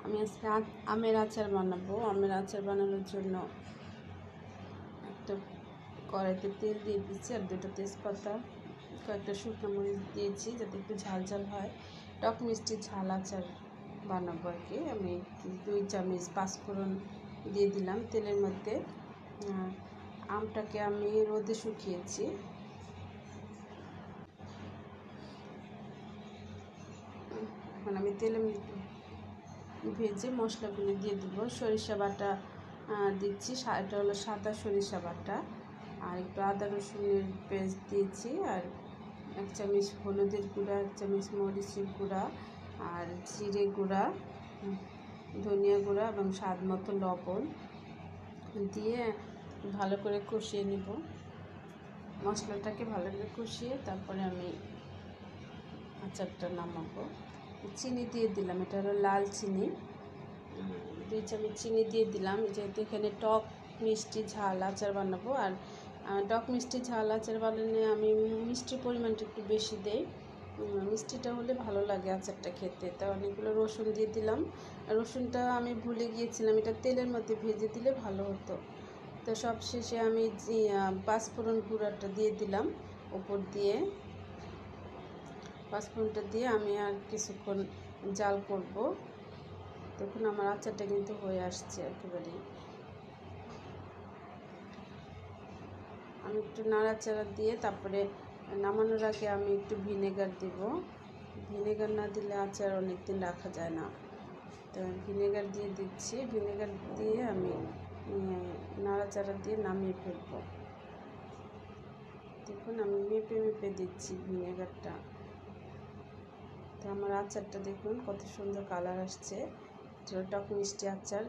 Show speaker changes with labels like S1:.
S1: আমি আজকে আমের আচার বানাবো। আমের আচার বানানোর জন্য একটা কড়াইতে তেল দিয়ে দিচ্ছি আর 2টা তেজপাতা, কয়েকটা শুকনো মরিচ দিয়েছি যাতে একটু ঝাল ঝাল হয়। টক মিষ্টি ঝাল আচার বানাবো আর কি। আমি 2 চামচ পাঁচফোড়ন দিয়ে দিলাম তেলের মধ্যে। আমটাকে আমি রোদে শুকিয়েছি। এখন আমি তেলে ভেজে মশলাগুলো দিয়ে দেবো। সরিষা বাটা দিচ্ছি, এটা হলো সাদা সরিষা বাটা, আর একটু আদা রসুনের পেস্ট দিয়েছি, আর 1 চামচ হলুদের গুঁড়া, 1 চামচ মরিচের গুঁড়া, আর জিরে গুঁড়া, ধনিয়া গুঁড়া এবং স্বাদ মতো লবণ দিয়ে ভালো করে কষিয়ে নেব। মশলাটাকে ভালো করে কষিয়ে তারপরে আমি আচারটা নামাবো। চিনি দিয়ে দিলাম, এটা হলো লাল চিনি, 2 চামচ চিনি দিয়ে দিলাম, যেহেতু এখানে টক মিষ্টি ঝাল আচার বানাবো। আর টক মিষ্টি ঝাল আচার বানালে আমি মিষ্টির পরিমাণটা একটু বেশি দেই, মিষ্টিটা হলে ভালো লাগে আচারটা খেতে। তা অনেকগুলো রসুন দিয়ে দিলাম। রসুনটা আমি ভুলে গিয়েছিলাম, এটা তেলের মধ্যে ভেজে দিলে ভালো হতো। তো সব শেষে আমি পাঁচফোড়ন গুঁড়াটা দিয়ে দিলাম উপর দিয়ে। পাঁচফোড়নটা দিয়ে আমি আর কিছুক্ষণ জাল করব। দেখুন আমার আচারটা কিন্তু হয়ে আসছে একেবারেই। আমি একটু নাড়াচাড়া দিয়ে তারপরে নামানোর আগে আমি একটু ভিনেগার দেব। ভিনেগার না দিলে আচার অনেক দিন রাখা যায় না, তো ভিনেগার দিয়ে দিচ্ছি। ভিনেগার দিয়ে আমি নাড়াচাড়া দিয়ে নামিয়ে ফেলব। দেখুন আমি মেপে মেপে দিচ্ছি ভিনেগারটা। তো আমার আচারটা দেখুন কত সুন্দর কালার আসছে। টক মিষ্টি আচার।